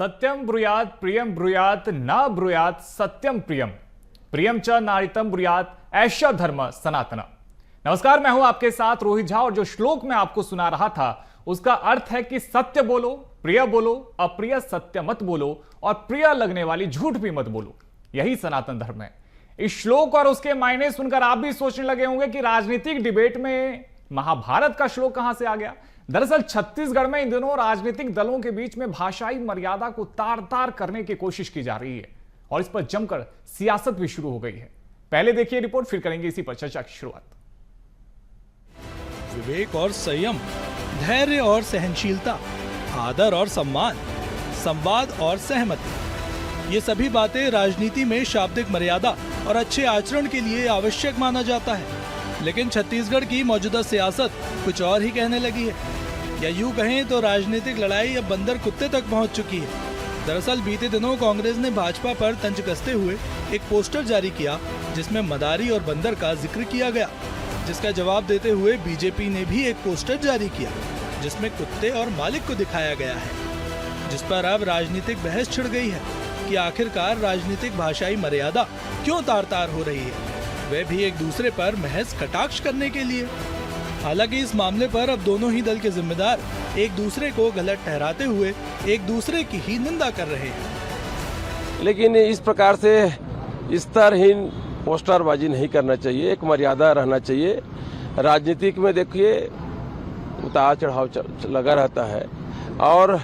सत्यम ब्रूयात प्रियम ब्रूयात न ब्रूयात सत्यम प्रियम प्रियम च नारितम ब्रूयात ऐशा धर्म सनातन। नमस्कार, मैं हूं आपके साथ रोहित झा और जो श्लोक मैं आपको सुना रहा था उसका अर्थ है कि सत्य बोलो, प्रिय बोलो, अप्रिय सत्य मत बोलो और प्रिय लगने वाली झूठ भी मत बोलो। यही सनातन धर्म है। इस श्लोक और उसके मायने सुनकर आप भी सोचने लगे होंगे कि राजनीतिक डिबेट में महाभारत का श्लोक कहां से आ गया। दरअसल छत्तीसगढ़ में इन दिनों राजनीतिक दलों के बीच में भाषाई मर्यादा को तार तार करने की कोशिश की जा रही है और इस पर जमकर सियासत भी शुरू हो गई है। पहले देखिए रिपोर्ट, फिर करेंगे इसी पर चर्चा की शुरुआत। विवेक और संयम, धैर्य और सहनशीलता, आदर और सम्मान, संवाद और सहमति, ये सभी बातें राजनीति में शाब्दिक मर्यादा और अच्छे आचरण के लिए आवश्यक माना जाता है। लेकिन छत्तीसगढ़ की मौजूदा सियासत कुछ और ही कहने लगी है, या यूं कहें तो राजनीतिक लड़ाई अब बंदर कुत्ते तक पहुंच चुकी है। दरअसल बीते दिनों कांग्रेस ने भाजपा पर तंज कसते हुए एक पोस्टर जारी किया जिसमें मदारी और बंदर का जिक्र किया गया, जिसका जवाब देते हुए बीजेपी ने भी एक पोस्टर जारी किया जिसमें कुत्ते और मालिक को दिखाया गया है, जिस पर अब राजनीतिक बहस छिड़ गई है कि आखिरकार राजनीतिक भाषाई मर्यादा क्यों तार तार हो रही है, वह भी एक दूसरे पर महज कटाक्ष करने के लिए। हालांकि इस मामले पर अब दोनों ही दल के जिम्मेदार एक दूसरे को गलत ठहराते हुए एक दूसरे की ही निंदा कर रहे हैं। लेकिन इस प्रकार से स्तरहीन पोस्टरबाजी नहीं करना चाहिए, एक मर्यादा रहना चाहिए। राजनीतिक में देखिए उतार चढ़ाव लगा रहता है और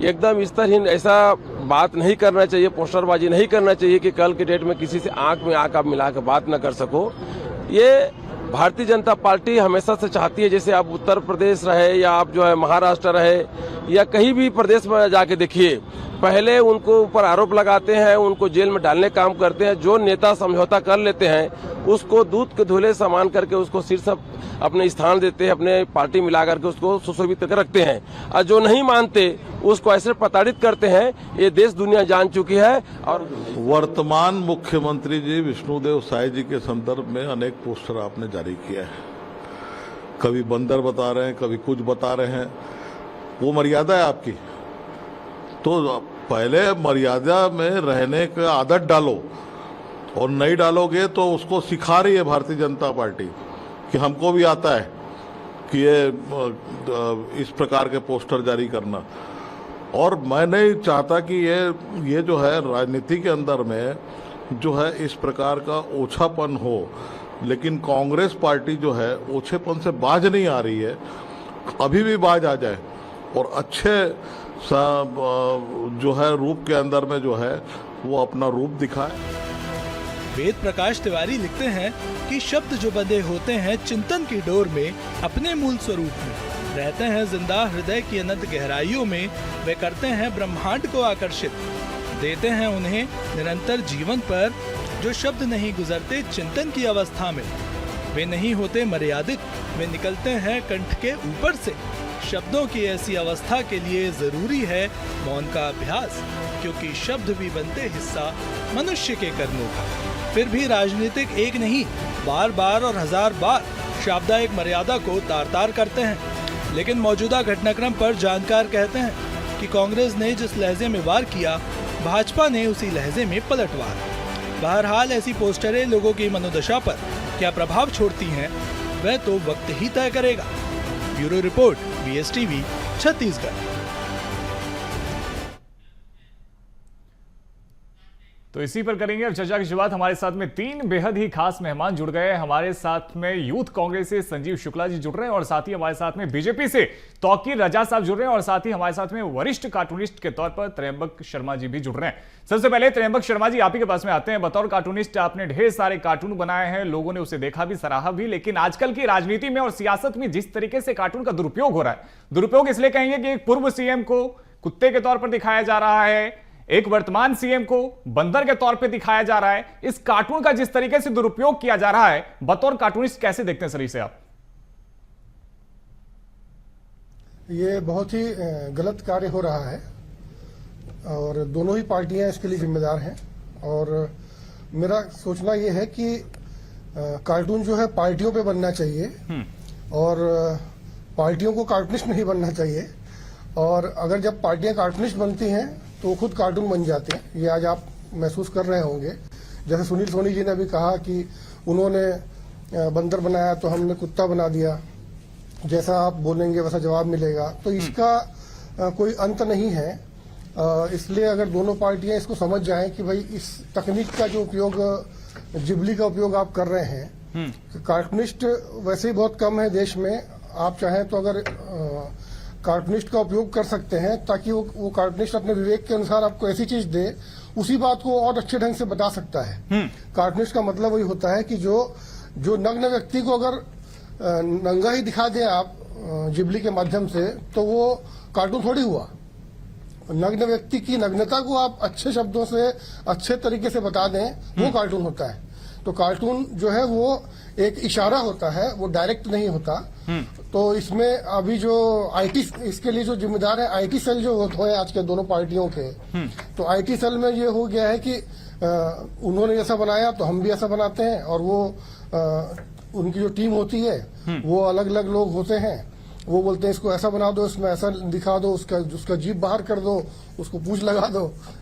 एकदम स्तरहीन ऐसा बात नहीं करना चाहिए, पोस्टरबाजी नहीं करना चाहिए कि कल के डेट में किसी से आंख में आंख आप मिला कर बात न कर सको। ये भारतीय जनता पार्टी हमेशा से चाहती है, जैसे आप उत्तर प्रदेश रहे या आप जो है महाराष्ट्र रहे या कहीं भी प्रदेश में जाके देखिए, पहले उनको ऊपर आरोप लगाते हैं, उनको जेल में डालने काम करते हैं। जो नेता समझौता कर लेते हैं उसको दूध के धुले समान करके उसको शीर्ष अपने स्थान देते हैं, अपने पार्टी मिला करके उसको सुशोभित कर रखते हैं, और जो नहीं मानते उसको ऐसे प्रताड़ित करते हैं। ये देश दुनिया जान चुकी है। और वर्तमान मुख्यमंत्री जी विष्णुदेव साय जी के संदर्भ में अनेक पोस्टर आपने जारी किया है, कभी बंदर बता रहे हैं, कभी कुछ बता रहे हैं। वो मर्यादा है आपकी, तो पहले मर्यादा में रहने का आदत डालो, और नहीं डालोगे तो उसको सिखा रही है भारतीय जनता पार्टी कि हमको भी आता है कि ये इस प्रकार के पोस्टर जारी करना। और मैं नहीं चाहता कि ये जो है राजनीति के अंदर में जो है इस प्रकार का ओछापन हो, लेकिन कांग्रेस पार्टी जो है ओछेपन से बाज नहीं आ रही है, अभी भी बाज आ जाए और अच्छे जो है रूप के अंदर में जो है वो अपना रूप दिखाए। वेद प्रकाश तिवारी लिखते हैं कि शब्द जो बंधे होते हैं चिंतन की डोर में अपने मूल स्वरूप में, रहते हैं जिंदा हृदय की अनंत गहराइयों में, वे करते हैं ब्रह्मांड को आकर्षित, देते हैं उन्हें निरंतर जीवन पर। जो शब्द नहीं गुजरते चिंतन की अवस्था में, वे नहीं होते मर्यादित, वे निकलते हैं कंठ के ऊपर से। शब्दों की ऐसी अवस्था के लिए जरूरी है मौन का अभ्यास, क्योंकि शब्द भी बनते हिस्सा मनुष्य के कर्मों का। फिर भी राजनीतिक एक नहीं, बार बार और हजार बार शाब्दिक मर्यादा को तार तार करते हैं। लेकिन मौजूदा घटनाक्रम पर जानकार कहते हैं कि कांग्रेस ने जिस लहजे में वार किया, भाजपा ने उसी लहजे में पलटवार। बहरहाल ऐसी पोस्टरें लोगों की मनोदशा पर क्या प्रभाव छोड़ती हैं, वह तो वक्त ही तय करेगा। Bureau report, BSTV, Chhattisgarh. तो इसी पर करेंगे अब चर्चा की शुरुआत। हमारे साथ में तीन बेहद ही खास मेहमान जुड़ गए। हमारे साथ में यूथ कांग्रेस से संजीव शुक्ला जी जुड़ रहे हैं और साथ ही हमारे साथ में बीजेपी से तौकीर रजा साहब जुड़ रहे हैं और साथ ही हमारे साथ में वरिष्ठ कार्टूनिस्ट के तौर पर त्र्यंबक शर्मा जी भी जुड़ रहे हैं। सबसे पहले त्र्यंबक शर्मा जी, आप ही के पास में आते हैं। बतौर कार्टूनिस्ट आपने ढेर सारे कार्टून बनाए हैं, लोगों ने उसे देखा भी, सराहा भी, लेकिन आजकल की राजनीति में और सियासत में जिस तरीके से कार्टून का दुरुपयोग हो रहा है, दुरुपयोग इसलिए कहेंगे कि एक पूर्व सीएम को कुत्ते के तौर पर दिखाया जा रहा है, एक वर्तमान सीएम को बंदर के तौर पे दिखाया जा रहा है। इस कार्टून का जिस तरीके से दुरुपयोग किया जा रहा है, बतौर कार्टूनिस्ट कैसे देखते हैं सर इसे आप? ये बहुत ही गलत कार्य हो रहा है और दोनों ही पार्टियां इसके लिए जिम्मेदार हैं। और मेरा सोचना ये है कि कार्टून जो है पार्टियों पे बनना चाहिए और पार्टियों को कार्टूनिस्ट नहीं बनना चाहिए। और अगर जब पार्टियां कार्टूनिस्ट बनती हैं तो वो खुद कार्टून बन जाते हैं। ये आज आप महसूस कर रहे होंगे। जैसे सुनील सोनी जी ने भी कहा कि उन्होंने बंदर बनाया तो हमने कुत्ता बना दिया, जैसा आप बोलेंगे वैसा जवाब मिलेगा। तो इसका कोई अंत नहीं है। इसलिए अगर दोनों पार्टियां इसको समझ जाएं कि भाई इस तकनीक का जो उपयोग, जिबली का उपयोग आप कर रहे हैं, कार्टूनिस्ट वैसे ही बहुत कम है देश में। आप चाहें तो अगर कार्टूनिस्ट का उपयोग कर सकते हैं ताकि वो कार्टूनिस्ट अपने विवेक के अनुसार आपको ऐसी चीज दे, उसी बात को और अच्छे ढंग से बता सकता है। कार्टूनिस्ट का मतलब वही होता है कि जो नग्न व्यक्ति को अगर नंगा ही दिखा दे आप जिबली के माध्यम से, तो वो कार्टून थोड़ी हुआ। नग्न व्यक्ति की नग्नता को आप अच्छे शब्दों से, अच्छे तरीके से बता दें, वो कार्टून होता है। तो कार्टून जो है वो एक इशारा होता है, वो डायरेक्ट नहीं होता। तो इसमें अभी जो आईटी, इसके लिए जो जिम्मेदार है आईटी सेल जो है आज के दोनों पार्टियों के, तो आईटी सेल में ये हो गया है कि उन्होंने ऐसा बनाया तो हम भी ऐसा बनाते हैं, और वो उनकी जो टीम होती है वो अलग अलग लोग होते हैं। वो बोलते हैं इसको ऐसा बना दो, इसमें ऐसा दिखा दो, उसका जीभ बाहर कर दो, उसको पूंछ लगा दो,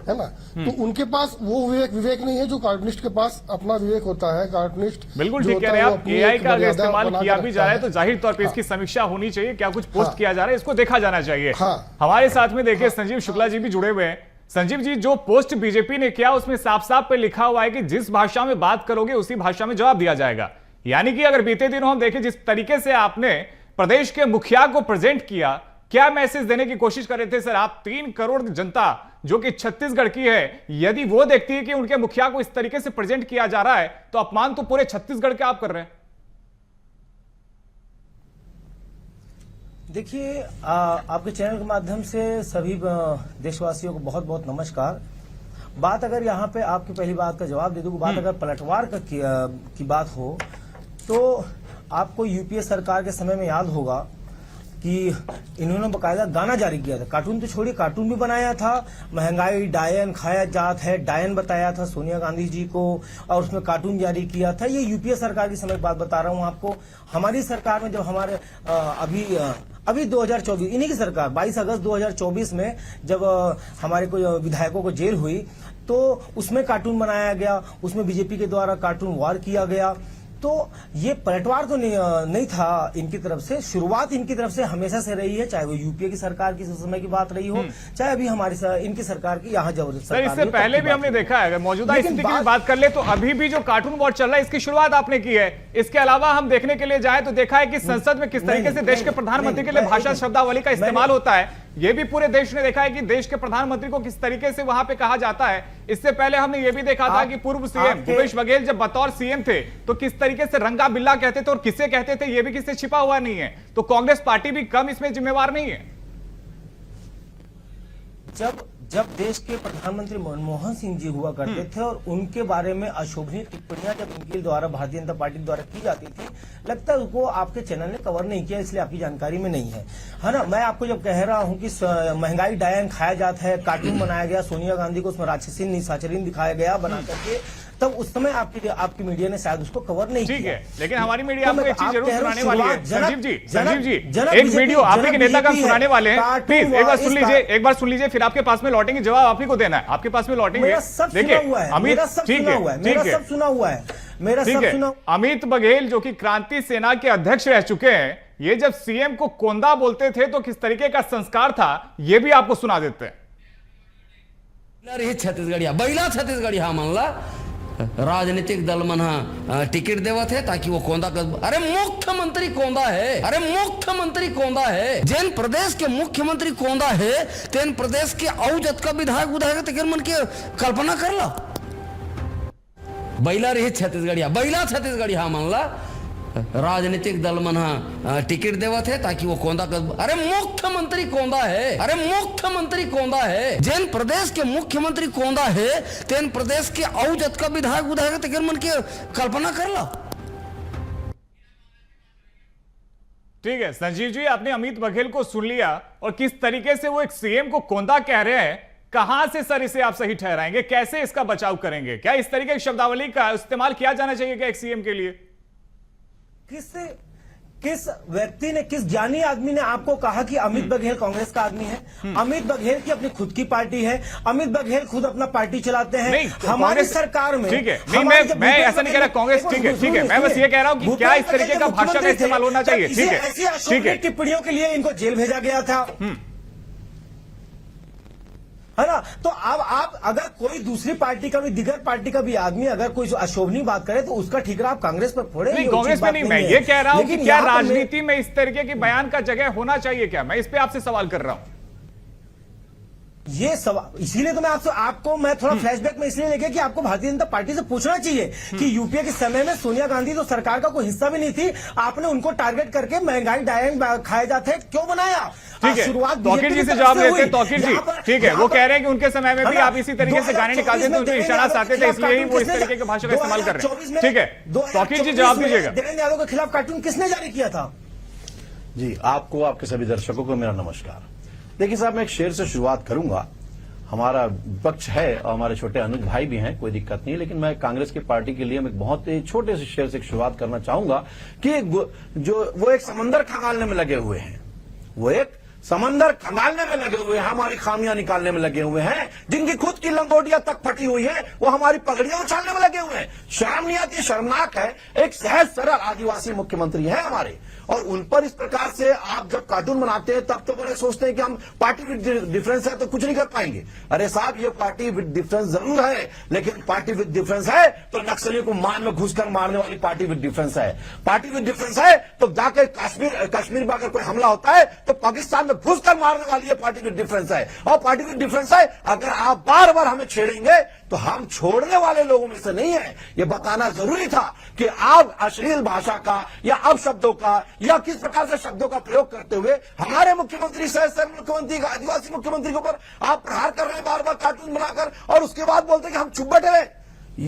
है ना। तो उनके पास वो विवेक नहीं है जो कार्टूनिस्ट के पास अपना विवेक होता है। कार्टूनिस्ट बिल्कुल ठीक कह रहे हैं आप। एआई का अगर इस्तेमाल किया भी जा रहा है तो जाहिर तौर पे इसकी समीक्षा होनी चाहिए। क्या कुछ पोस्ट किया जा रहा है, इसको देखा जाना चाहिए। हमारे साथ में देखिए संजीव शुक्ला जी भी जुड़े हुए हैं। संजीव जी, जो पोस्ट बीजेपी ने किया उसमें साफ साफ पे लिखा हुआ है कि जिस भाषा में बात करोगे उसी भाषा में जवाब दिया जाएगा। यानी कि अगर बीते दिनों हम देखें जिस तरीके से आपने प्रदेश के मुखिया को प्रेजेंट किया, क्या मैसेज देने की कोशिश कर रहे थे सर आप? 3 करोड़ जनता जो कि छत्तीसगढ़ की है, यदि वो देखती है कि उनके मुखिया को इस तरीके से प्रेजेंट किया जा रहा है तो अपमान तो पूरे छत्तीसगढ़ के आप कर रहे हैं। देखिए, आपके चैनल के माध्यम से सभी देशवासियों को बहुत बहुत नमस्कार। बात अगर यहाँ पे आपकी पहली बात का जवाब दे दूं, बात अगर पलटवार की बात हो तो आपको यूपीए सरकार के समय में याद होगा कि इन्होंने बकायदा गाना जारी किया था। कार्टून तो छोड़िए, कार्टून भी बनाया था। महंगाई डायन खाया जात है, डायन बताया था सोनिया गांधी जी को, और उसमें कार्टून जारी किया था। ये यूपीए सरकार की समय की बात बता रहा हूं आपको। हमारी सरकार में जब हमारे अभी 2024 इन्हीं की सरकार 22 अगस्त 2024 में जब हमारे को विधायकों को जेल हुई तो उसमें कार्टून बनाया गया, उसमें बीजेपी के द्वारा कार्टून वार किया गया। तो ये पलटवार तो नहीं था इनकी तरफ से, शुरुआत इनकी तरफ से हमेशा से रही है, चाहे वो यूपीए की सरकार की समय की बात रही हो, चाहे अभी हमारी इनकी सरकार की यहाँ जबरदस्त सरकार। इससे पहले भी हमने देखा है, अगर मौजूदा स्थिति की बात कर ले तो अभी भी जो कार्टून वॉर चल रहा है इसकी शुरुआत आपने की है। इसके अलावा हम देखने के लिए जाए तो देखा है कि संसद में किस तरीके से देश के प्रधानमंत्री के लिए भाषा शब्दावली का इस्तेमाल होता है। ये भी पूरे देश ने देखा है कि देश के प्रधानमंत्री को किस तरीके से वहां पे कहा जाता है। इससे पहले हमने ये भी देखा था कि पूर्व सीएम भूपेश बघेल जब बतौर सीएम थे तो किस तरीके से रंगा बिल्ला कहते थे और किससे कहते थे, ये भी किससे छिपा हुआ नहीं है। तो कांग्रेस पार्टी भी कम इसमें जिम्मेवार नहीं है। जब देश के प्रधानमंत्री मनमोहन सिंह जी हुआ करते थे और उनके बारे में अशोभनीय टिप्पणियां जब उनके द्वारा भारतीय जनता पार्टी द्वारा की जाती थी, लगता है उसको आपके चैनल ने कवर नहीं किया, इसलिए आपकी जानकारी में नहीं है ना। मैं आपको जब कह रहा हूं कि महंगाई डायन खाया जाता है, कार्टून बनाया गया, सोनिया गांधी को उसमें राक्षसी निशाचरीन दिखाया गया बना करके, तब उस समय आपकी मीडिया ने शायद उसको कवर नहीं किया। ठीक है, लेकिन हमारी मीडिया आपको एक चीज जरूर सुनाने वाली है। संजीव जी एक वीडियो आप ही के नेता का सुनाने वाले हैं, प्लीज एक बार सुन लीजिए, फिर आपके पास में लौटेंगे, जवाब आप ही को देना है, आपके पास में लौटेंगे। देखिए अमित, ठीक है, अमित बघेल जो कि क्रांति सेना के अध्यक्ष रह चुके हैं, ये जब सीएम को कोंदा बोलते थे तो किस तरीके का संस्कार था, ये भी आपको सुना देते हैं। छत्तीसगढ़िया बैला छत्तीसगढ़िया मानला राजनीतिक दल मन टिकट देवत है ताकि वो कोंदा कर। अरे मुख्यमंत्री कोंदा है, अरे मुख्यमंत्री कोंदा है। जैन प्रदेश के मुख्यमंत्री कोंदा है, तेन प्रदेश के औ जतका विधायक तेकर मन के कल्पना कर ला। बैला रही छत्तीसगढ़िया, बैला छत्तीसगढ़िया मानला राजनीतिक दल मन टिकट देवत है ताकि वो कोंदा कर। अरे मुख्यमंत्री कोंदा है, अरे मुख्यमंत्री कोंदा है। जैन प्रदेश के मुख्यमंत्री कोंदा है, तेन प्रदेश के औ जतका विधायक तेकर मन के कल्पना कर ला। ठीक है संजीव जी, आपने अमित बघेल को सुन लिया और किस तरीके से वो एक सीएम को कोंदा कह रहे हैं। कहां से सर इसे आप सही ठहराएंगे, कैसे इसका बचाव करेंगे? क्या इस तरीके की शब्दावली का इस्तेमाल किया जाना चाहिए क्या एक सीएम के लिए? किस व्यक्ति ने, किस ज्ञानी आदमी ने आपको कहा कि अमित बघेल कांग्रेस का आदमी है? अमित बघेल की अपनी खुद की पार्टी है, अमित बघेल खुद अपना पार्टी चलाते हैं। नहीं, हमारी कांग्रेस सरकार में, ठीक है, नहीं मैं ऐसा नहीं कह रहा कांग्रेस, ठीक है, मैं बस ये कह रहा हूं कि क्या इस तरीके का भाषा का इस्तेमाल होना चाहिए? ठीक है, ठीक है, टिप्पणियों के लिए इनको जेल भेजा गया था, है ना? तो अब आप अगर कोई दूसरी पार्टी का भी, दिगर पार्टी का भी आदमी अगर कोई अशोभनीय बात करे तो उसका ठिकरा आप कांग्रेस पर फोड़े। नहीं, कांग्रेस में नहीं, मैं ये कह रहा हूं कि क्या राजनीति में इस तरीके की बयान का जगह होना चाहिए क्या? मैं इस पे आपसे सवाल कर रहा हूं। ये सवाल इसीलिए तो मैं आपको मैं थोड़ा फ्लैशबैक में इसलिए लेके कि आपको भारतीय जनता पार्टी से पूछना चाहिए कि यूपीए के समय में सोनिया गांधी तो सरकार का कोई हिस्सा भी नहीं थी, आपने उनको टारगेट करके महंगाई डायन खाए जाते हैं क्यों बनाया? ठीक है, शुरुआत तौकीर जी से जवाब लेते हैं। तौकीर जी, ठीक है, वो कह रहे हैं कि उनके समय में भी आप इसी तरीके से गाने निकालते थे, उनके इशारा आते थे, इसलिए ही वो इस तरीके की भाषा का इस्तेमाल कर रहे हैं। ठीक है, तौकीर जी जवाब दीजिएगा। देवेंद्र यादव के खिलाफ कार्टून किसने जारी किया था? जी, आपको, आपके सभी दर्शकों को मेरा नमस्कार। देखिए साहब, मैं एक शेर से शुरुआत करूंगा। हमारा विपक्ष है और हमारे छोटे अनुज भाई भी हैं, कोई दिक्कत नहीं, लेकिन मैं कांग्रेस की पार्टी के लिए मैं एक बहुत ही छोटे से शेर से शुरुआत करना चाहूंगा कि वो एक समंदर खंगालने में लगे हुए हैं, वो एक समंदर खंगालने में लगे हुए हैं, हमारी खामियां निकालने में लगे हुए हैं, जिनकी खुद की लंगोटियां तक फटी हुई है, वो हमारी पगड़ियां उछालने में लगे हुए हैं। शर्म नहीं आती? शर्मनाक है। एक सहज सरल आदिवासी मुख्यमंत्री है हमारे, और उन पर इस प्रकार से आप जब कार्टून बनाते हैं तब तो बड़े सोचते हैं कि हम पार्टी विद डिफरेंस है तो कुछ नहीं कर पाएंगे। अरे साहब, ये पार्टी विद डिफरेंस जरूर है, लेकिन पार्टी विद डिफरेंस है तो नक्सलियों को मान में घुसकर मारने वाली पार्टी विद डिफरेंस है। पार्टी विद डिफरेंस है तो जाकर कश्मीर में अगर कोई हमला होता है तो पाकिस्तान में घुसकर मारने वाली ये पार्टी विद डिफरेंस है। और पार्टी विद डिफरेंस है, अगर आप बार बार हमें छेड़ेंगे तो हम छोड़ने वाले लोगों में से नहीं है। ये बताना जरूरी था कि आप अश्लील भाषा का या अपशब्दों का या किस प्रकार से शब्दों का प्रयोग करते हुए हमारे मुख्यमंत्री, सहज मुख्यमंत्री, आदिवासी मुख्यमंत्री के ऊपर आप प्रहार कर रहे हैं बार बार कार्टून बनाकर, और उसके बाद बोलते हैं कि हम चुप बैठे रहे।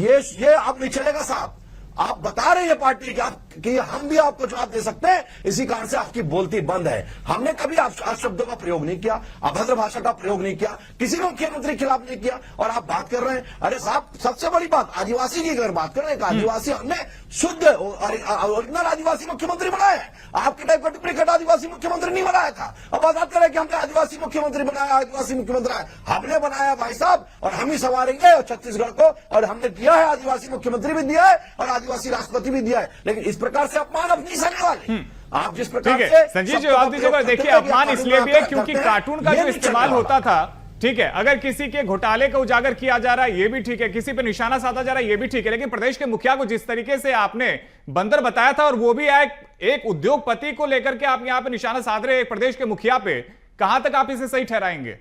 ये अब नहीं चलेगा साहब। आप बता रहे हैं पार्टी कि हम भी आपको जवाब दे सकते हैं, इसी कारण से आपकी बोलती बंद है। हमने कभी शब्दों का प्रयोग नहीं किया, अभद्र भाषा का प्रयोग नहीं किया, किसी मुख्यमंत्री के खिलाफ नहीं किया, और आप बात कर रहे हैं। अरे साहब, सबसे बड़ी बात आदिवासी की अगर बात कर रहे हैं, आदिवासी हमने शुद्ध ओरिजिनल आदिवासी मुख्यमंत्री बनाया है। आपके टाइप का डुप्लीकेट आदिवासी मुख्यमंत्री नहीं बनाया था। अब बात कर रहे हैं कि हमने आदिवासी मुख्यमंत्री बनाया, आदिवासी मुख्यमंत्री हमने बनाया भाई साहब, और हम ही संवारेंगे और छत्तीसगढ़ को, और हमने दिया है, आदिवासी मुख्यमंत्री भी दिया है और आदिवासी राष्ट्रपति भी दिया है। लेकिन इस प्रकार से अपमान अब नहीं सहने वाले। आप जिस प्रकार से संजीव जी जवाब दीजिएगा। देखिए, अपमान इसलिए भी है क्योंकि कार्टून का जो इस्तेमाल होता था, ठीक है, अगर किसी के घोटाले को उजागर किया जा रहा है ये भी ठीक है, किसी पे निशाना साधा जा रहा है ये भी ठीक है, लेकिन प्रदेश के मुखिया को जिस तरीके से आपने बंदर बताया था, और वो भी एक उद्योगपति को लेकर के आप यहां पे निशाना साध रहे हैं प्रदेश के मुखिया पे, कहां तक आप इसे सही ठहराएंगे?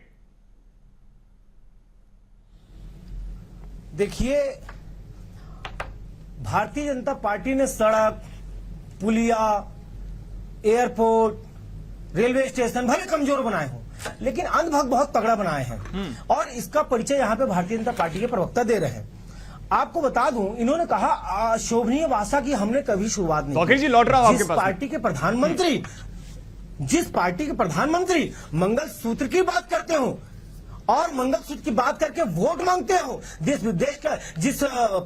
देखिए, भारतीय जनता पार्टी ने सड़क, पुलिया, एयरपोर्ट, रेलवे स्टेशन भले कमजोर बनाए हों, लेकिन अंधभक्त बहुत तगड़ा बनाए हैं, और इसका परिचय यहां पे भारतीय जनता पार्टी के प्रवक्ता दे रहे हैं। आपको बता दूं, इन्होंने कहा शोभनीय भाषा की हमने कभी शुरुआत नहीं की। जी लौट रहा हूं आपके जिस पास। जिस पार्टी के प्रधानमंत्री मंगलसूत्र की बात करते हो और मंगलसूत्र की बात करके वोट मांगते हो, देश का जिस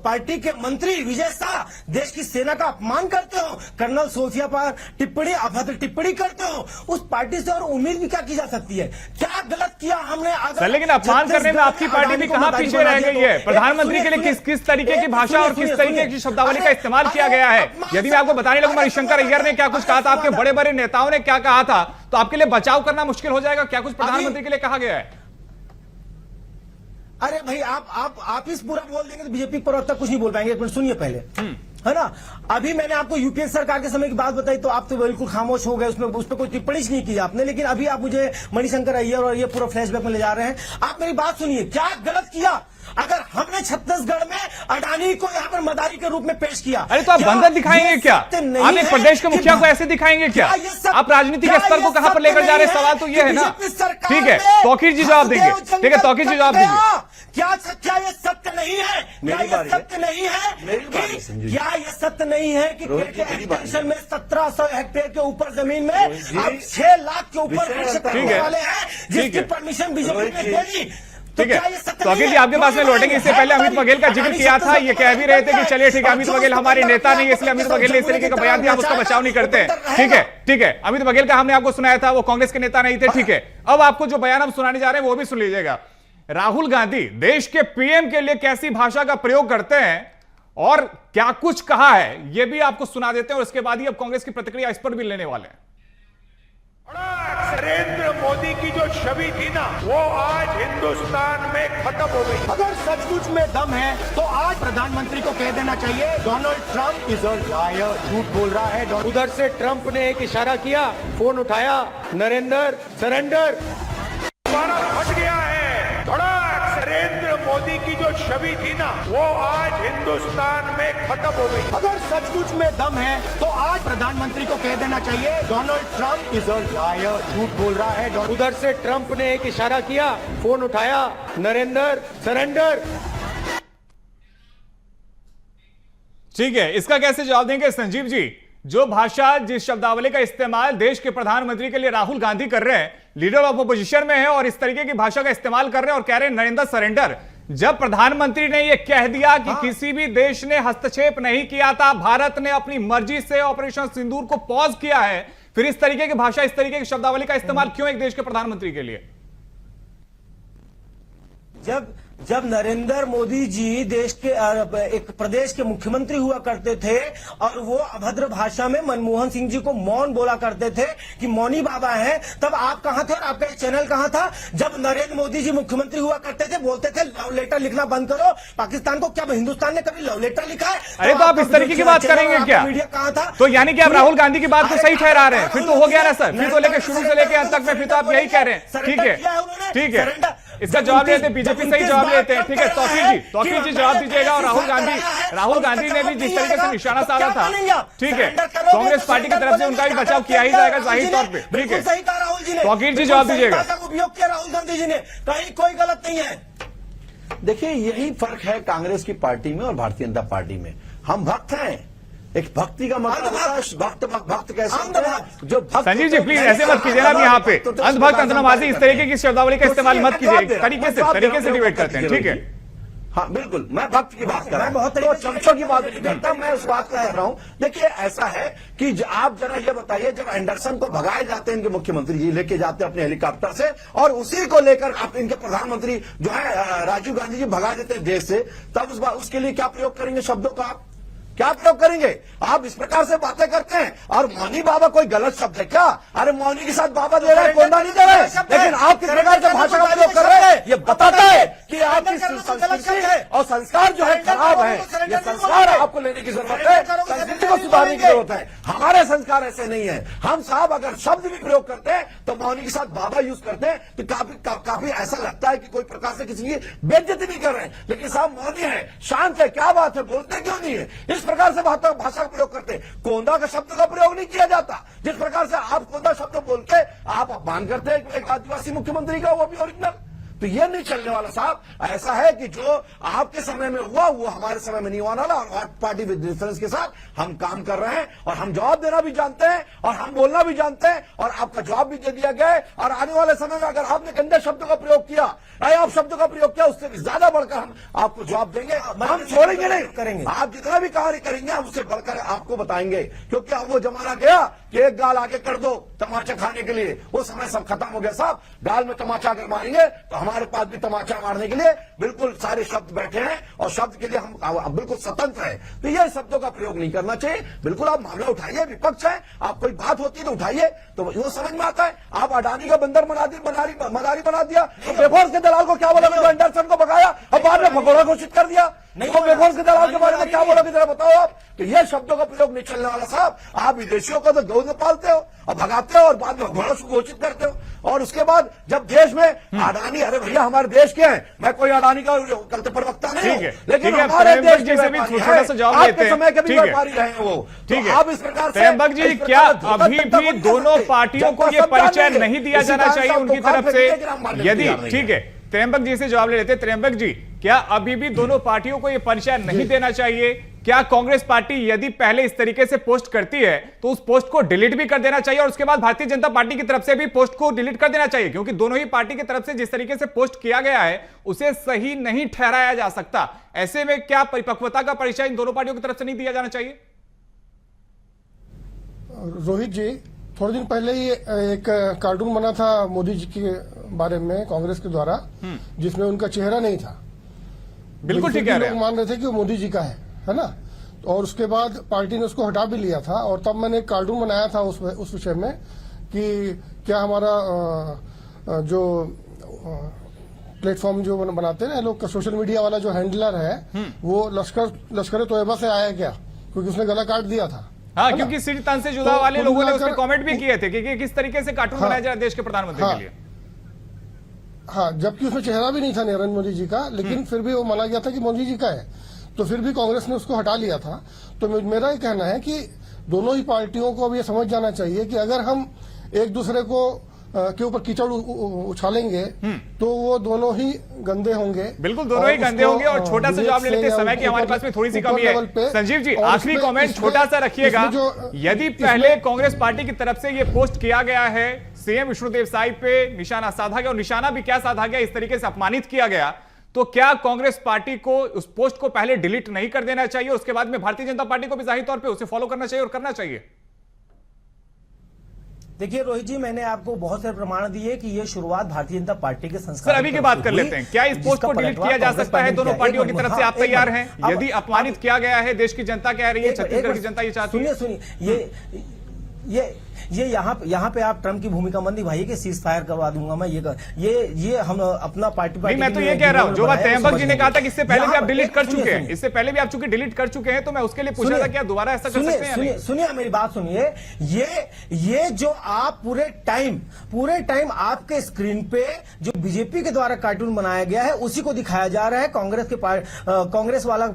पार्टी के मंत्री विजय शाह देश की सेना का अपमान करते हो, कर्नल सोफिया पर टिप्पणी, अभद्र टिप्पणी करते हो, उस पार्टी से और उम्मीद भी क्या की जा सकती है? क्या गलत किया हमने? सर, लेकिन अपमान करने में आपकी पार्टी भी कहां पीछे रह गई है? प्रधानमंत्री के लिए किस तरीके की भाषा और किस तरीके की शब्दावली का इस्तेमाल किया गया है? यदि मैं आपको बताने लगूं मणिशंकर अय्यर ने क्या कुछ कहा था, आपके बड़े बड़े नेताओं ने क्या कहा था, तो आपके लिए बचाव करना मुश्किल हो जाएगा। क्या कुछ प्रधानमंत्री के लिए कहा गया है? अरे भाई, आप इस पूरा बोल देंगे तो बीजेपी प्रवक्ता कुछ नहीं बोल पाएंगे। एक मिनट सुनिए पहले, है ना? अभी मैंने आपको यूपीए सरकार के समय की बात बताई तो आप तो बिल्कुल खामोश हो गए, उस पर कोई टिप्पणी नहीं की आपने। लेकिन अभी आप मुझे मणिशंकर अय्यर और ये पूरा फ्लैशबैक में ले जा रहे हैं। आप मेरी बात सुनिए, क्या गलत किया? अगर हमने छत्तीसगढ़ में अडानी को यहाँ पर मदारी के रूप में पेश किया, अरे तो आप बंधन दिखाएंगे क्या? आप एक प्रदेश के मुखिया को ऐसे दिखाएंगे क्या? आप राजनीति के स्तर को कहां पर लेकर जा रहे हैं? सवाल तो ये है ना। ठीक है, तौकीर जी जवाब देंगे। ठीक है, तौकीर जी जवाब दीजिए। क्या ये सत्य नहीं है? क्या ये सत्य नहीं है? क्या ये सत्य नहीं है कि एक्सटेंशन में 1700 हेक्टेयर के ऊपर जमीन में अब 6 लाख के ऊपर वाले हैं, जिसकी परमिशन बीजेपी ने दे दी? ठीक है। क्या ये सत्य तो नहीं अखिल जी है? आपके पास में क्यों लौटेंगे। इससे नहीं पहले अमित बघेल का जिक्र किया था, ये कह भी रहे थे कि चलिए ठीक है, अमित बघेल हमारे नेता नहीं है, इसलिए अमित बघेल ने इस तरीके का बयान दिया, हम उसका बचाव नहीं करते हैं। ठीक है, ठीक है, अमित बघेल का हमने आपको सुनाया था, वो कांग्रेस के नेता नहीं थे। ठीक है, अब आपको जो बयान हम सुनाने जा रहे हैं वो भी सुन लीजिएगा। राहुल गांधी देश के पीएम के लिए कैसी भाषा का प्रयोग करते हैं और क्या कुछ कहा है, यह भी आपको सुना देते हैं और उसके बाद ही अब कांग्रेस की प्रतिक्रिया इस पर भी लेने वाले हैं। नरेंद्र मोदी की जो छवि थी ना, वो आज हिंदुस्तान में खत्म हो गई। अगर सचमुच में दम है तो आज प्रधानमंत्री को कह देना चाहिए Donald Trump is a liar, झूठ बोल रहा है। उधर से ट्रंप ने एक इशारा किया, फोन उठाया, नरेंद्र सरेंडर, भारत फट गया है। धड़ाक। नरेंद्र मोदी की जो छवि थी ना, वो आज हिंदुस्तान में खत्म हो गई। अगर सचमुच में दम है तो आज प्रधानमंत्री को कह देना चाहिए Donald Trump is a liar, झूठ बोल रहा है। उधर से ट्रंप ने एक इशारा किया, फोन उठाया, नरेंद्र सरेंडर। ठीक है, इसका कैसे जवाब देंगे संजीव जी? जो भाषा, जिस शब्दावली का इस्तेमाल देश के प्रधानमंत्री के लिए राहुल गांधी कर रहे हैं, लीडर ऑफ अपोजिशन में है और इस तरीके की भाषा का इस्तेमाल कर रहे हैं और कह रहे हैं नरेंद्र सरेंडर। जब प्रधानमंत्री ने यह कह दिया कि किसी भी देश ने हस्तक्षेप नहीं किया था, भारत ने अपनी मर्जी से ऑपरेशन सिंदूर को पॉज किया है, फिर इस तरीके की भाषा, इस तरीके की शब्दावली का इस्तेमाल क्यों एक देश के प्रधानमंत्री के लिए? जब नरेंद्र मोदी जी देश के एक प्रदेश के मुख्यमंत्री हुआ करते थे और वो अभद्र भाषा में मनमोहन सिंह जी को मौन बोला करते थे कि मौनी बाबा हैं, तब आप कहां थे और आपका चैनल कहां था? जब नरेंद्र मोदी जी मुख्यमंत्री हुआ करते थे, बोलते थे लव लेटर लिखना बंद करो पाकिस्तान को। क्या हिंदुस्तान ने कभी लव लेटर लिखा है? अरे तो आप इस तरीके की बात करेंगे क्या? मीडिया कहां था? तो यानी कि आप राहुल गांधी की बात को सही ठहरा रहे हैं? फिर तो हो गया ना सर, फिर तो लेके शुरू से लेके अंत तक में फिर तो आप यही कह रहे हैं। ठीक है, ठीक है, इसका जवाब लेते हैं, बीजेपी सही जवाब लेते हैं। ठीक है, तौकीर जी जवाब दीजिएगा। और राहुल गांधी ने भी जिस तरीके से निशाना साधा था, ठीक है, कांग्रेस पार्टी की तरफ से उनका भी बचाव किया ही जाएगा जाहिर तौर पे। ठीक है, सही कहा राहुल जी ने, तौकीर जी जवाब दीजिएगा। उपयोग किया राहुल गांधी जी ने, कहीं कोई गलत नहीं है। देखिए, यही फर्क है कांग्रेस की पार्टी में और भारतीय जनता पार्टी में। हम भक्त हैं, एक भक्ति का मतलब होता है, भक्त कैसे होते हैं? जो भक्त संजीव जी प्लीज ऐसे मत कीजिए ना, यहाँ पे अंधभक्त अंधनमाजी इस तरीके की शब्दावली का इस्तेमाल मत कीजिए, तरीके से डिबेट करते हैं। ठीक है, हाँ बिल्कुल, मैं भक्त की बात कर रहा हूँ, तो चमचों की बात नहीं करता, मैं उस बात कह रहा हूँ। देखिए, ऐसा है कि आप जरा ये बताइए, जब एंडरसन को भगाए जाते हैं इनके मुख्यमंत्री जी, लेके जाते हैं अपने हेलीकॉप्टर से, और उसी को लेकर इनके प्रधानमंत्री जो है राजीव गांधी जी भगा देते हैं देश से, तब उसके लिए क्या प्रयोग करेंगे शब्दों का? आप क्या प्रयोग करेंगे? आप इस प्रकार से बातें करते हैं। और मौनी बाबा कोई गलत शब्द है क्या? अरे मौनी के साथ बाबा दे रहे हैं, कोंडा नहीं दे रहे, लेकिन आप किस प्रकार से भाषा का प्रयोग कर रहे हैं, ये बताता है कि आपकी संस्कृति और संस्कार जो है खराब है। ये संस्कार आपको लेने की जरूरत है, संस्कृति को सुधारने की जरूरत है। हमारे संस्कार ऐसे नहीं है। हम साहब अगर शब्द भी प्रयोग करते हैं तो मौनी के साथ बाबा यूज करते हैं, तो काफी ऐसा लगता है कि कोई प्रकार से किसी की बेइज्जती नहीं कर रहे हैं। लेकिन साहब मौनी है, शांत है, क्या बात है, बोलते क्यों नहीं है? इस प्रकार से भाषा का प्रयोग करते हैं। कोंदा का शब्द का प्रयोग नहीं किया जाता। जिस प्रकार से आप कोंदा शब्द बोल के आप अपमान करते हैं एक आदिवासी मुख्यमंत्री का, वो भी ओरिजिनल, तो ये नहीं चलने वाला साहब। ऐसा है कि जो आपके समय में हुआ वो हमारे समय में नहीं होने वाला, और पार्टी विद डिफरेंस के साथ हम काम कर रहे हैं और हम जवाब देना भी जानते हैं और हम बोलना भी जानते हैं, और आपका जवाब भी दे दिया गया है। और आने वाले समय में अगर आपने गंदे शब्दों का प्रयोग किया, आप शब्दों का प्रयोग किया, उससे भी ज्यादा बढ़कर हम आपको जवाब देंगे। हम छोड़ेंगे नहीं, करेंगे। आप जितना भी कार्य करेंगे हम उससे बढ़कर आपको बताएंगे, क्योंकि अब वो जमाना गया कि एक गाल आगे कर दो तमाचा खाने के लिए, वो समय सब खत्म हो गया साहब। गाल में तमाचा अगर मारेंगे तो हमारे पास भी तमाचा मारने के लिए बिल्कुल सारे शब्द बैठे हैं, और शब्द के लिए हम बिल्कुल स्वतंत्र हैं। तो ये शब्दों का प्रयोग नहीं करना चाहिए। बिल्कुल आप मामला उठाइए, विपक्ष है, आप कोई बात होती है तो उठाइए, तो वो समझ में आता है। आप अडानी का बंदर मदारी बना दिया, तो बेफोर्स के दलाल को क्या बोला, एंडरसन को भगाया, अब बाद में भगोड़ा घोषित कर दिया। तो बेफोर्स के दलाल के बारे में क्या बोला, जरा बताओ आप। तो ये शब्दों का प्रयोग नहीं चलने वाला साहब। आप विदेशियों को तो गौ में पालते हो और भगाते हो और बाद में घोड़ा घोषित करते हो, और उसके बाद जब देश में अडानी, अरे भैया हमारे देश के हैं, मैं कोई अडानी का गलत प्रवक्ता नहीं हूं, लेकिन हमारे देश के आपके समय के भी व्यापारी रहे हैं वो। ठीक है, आप इस प्रकार से त्र्यंबक जी, क्या अभी भी दोनों पार्टियों को यह परिचय नहीं दिया जाना चाहिए उनकी तरफ से? यदि ठीक है, त्र्यंबक जी से जवाब ले लेते। त्र्यंबक जी, क्या अभी भी दोनों पार्टियों को यह परिचय नहीं देना चाहिए क्या कांग्रेस पार्टी यदि पहले इस तरीके से पोस्ट करती है तो उस पोस्ट को डिलीट भी कर देना चाहिए और उसके बाद भारतीय जनता पार्टी की तरफ से भी पोस्ट को डिलीट कर देना चाहिए? क्योंकि दोनों ही पार्टी की तरफ से जिस तरीके से पोस्ट किया गया है उसे सही नहीं ठहराया जा सकता। ऐसे में क्या परिपक्वता का परिचय इन दोनों पार्टियों की तरफ से नहीं दिया जाना चाहिए? रोहित जी, थोड़े दिन पहले ही एक कार्टून बना था मोदी जी के बारे में कांग्रेस के द्वारा, जिसमें उनका चेहरा नहीं था। बिल्कुल ठीक कह रहे हैं। लोग मान रहे थे कि वो मोदी जी का है ना। और उसके बाद पार्टी ने उसको हटा भी लिया था और तब मैंने एक कार्टून बनाया था उस विषय में कि क्या हमारा जो प्लेटफॉर्म जो बनाते हैं ना लोग, सोशल मीडिया वाला जो हैंडलर है वो लश्कर तोयबा से आया क्या, क्योंकि उसने गला काट दिया था। हाँ, क्योंकि सिर तन से जुदा वाले लोगों ने उस पर कमेंट भी किए थे कि किस तरीके से कार्टून बनाया जा रहा है देश के प्रधानमंत्री के लिए। हाँ, जबकि उसमें चेहरा भी नहीं था नरेंद्र मोदी जी का, लेकिन फिर भी वो माना गया था कि मोदी जी का है, तो फिर भी कांग्रेस ने उसको हटा लिया था। तो मेरा ये कहना है कि दोनों ही पार्टियों को अब ये समझ जाना चाहिए कि अगर हम एक दूसरे को के ऊपर कीचड़ उछालेंगे तो वो दोनों ही गंदे होंगे। बिल्कुल, दोनों ही गंदे होंगे। और छोटा सा जवाब ले लेते हैं, समय की हमारे पास में थोड़ी सी कमी है। संजीव जी, आखिरी कमेंट छोटा सा रखिएगा। यदि पहले कांग्रेस पार्टी की तरफ से ये पोस्ट किया गया है, सीएम विष्णुदेव साई पे निशाना साधा गया, और निशाना भी क्या साधा गया, इस तरीके से अपमानित किया गया, तो क्या कांग्रेस पार्टी को उस पोस्ट को पहले डिलीट नहीं कर देना चाहिए, उसके बाद में भारतीय जनता पार्टी को भी जाहिर तौर पे उसे फॉलो करना चाहिए और करना चाहिए? देखिए रोहित जी, मैंने आपको बहुत सारे प्रमाण दिए कि ये शुरुआत भारतीय जनता पार्टी के संस्कार। सर, अभी की बात कर लेते हैं, क्या इस पोस्ट को डिलीट किया जा सकता है? दोनों पार्टियों की तरफ से आप तैयार हैं? यदि अपमानित किया गया है, देश की जनता कह रही है, छत्तीसगढ़ की जनता ये चाहती है। सुनिए, ये यहाँ पे आप ट्रम्प की भूमिका मत निभाइए कि सीज फायर करवा दूंगा मैं। ये हम अपना पार्टी नहीं, मैं तो ये कह रहा हूं, जो बात तयंबक जी ने कहा था कि इससे पहले भी आप डिलीट कर चुके हैं, इससे पहले भी आप चूंकि डिलीट कर चुके हैं, तो मैं उसके लिए पूछा था क्या दोबारा ऐसा कर सकते हैं? सुनिए मेरी बात सुनिए। ये जो आप पूरे टाइम आपके स्क्रीन पे जो बीजेपी के द्वारा कार्टून बनाया गया है उसी को दिखाया जा रहा है। कांग्रेस वाला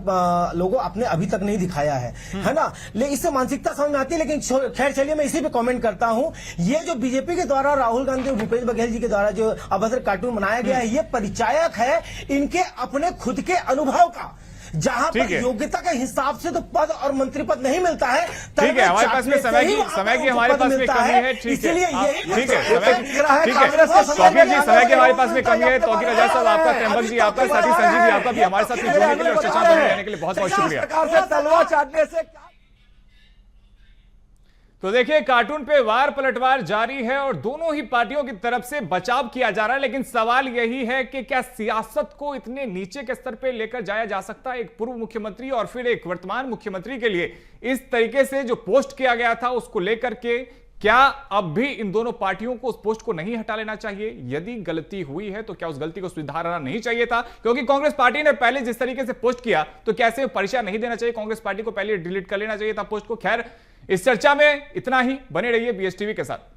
लोगों आपने अभी तक नहीं दिखाया है ना। इससे मानसिकता समझ में आती है, लेकिन खैर चलिए मैं इसी पे कमेंट करता हूं। ये जो बीजेपी के द्वारा राहुल गांधी और भूपेश बघेल जी के द्वारा जो अभद्र कार्टून बनाया गया है, ये परिचायक है इनके अपने खुद के अनुभव का, जहां पर योग्यता के हिसाब से तो पद और मंत्री पद नहीं मिलता है। ठीक है, हमारे पास में समय की हमारे पास में कमी है। ठीक है, समय की हमारे पास में कमी है। तौकीर रजा साहब आपका, तयंबक जी आपका, साथी संजीव जी आपका भी हमारे साथ जुड़ने के लिए और चर्चा में रहने के लिए बहुत बहुत शुक्रिया। तो देखिए, कार्टून पे वार पलटवार जारी है और दोनों ही पार्टियों की तरफ से बचाव किया जा रहा है, लेकिन सवाल यही है कि क्या सियासत को इतने नीचे के स्तर पे लेकर जाया जा सकता है? एक पूर्व मुख्यमंत्री और फिर एक वर्तमान मुख्यमंत्री के लिए इस तरीके से जो पोस्ट किया गया था उसको लेकर के क्या अब भी इन दोनों पार्टियों को उस पोस्ट को नहीं हटा लेना चाहिए? यदि गलती हुई है तो क्या उस गलती को सुधारना नहीं चाहिए था? क्योंकि कांग्रेस पार्टी ने पहले जिस तरीके से पोस्ट किया तो कैसे परिचय नहीं देना चाहिए? कांग्रेस पार्टी को पहले डिलीट कर लेना चाहिए था पोस्ट को। खैर, इस चर्चा में इतना ही। बने रहिए BSTV के साथ।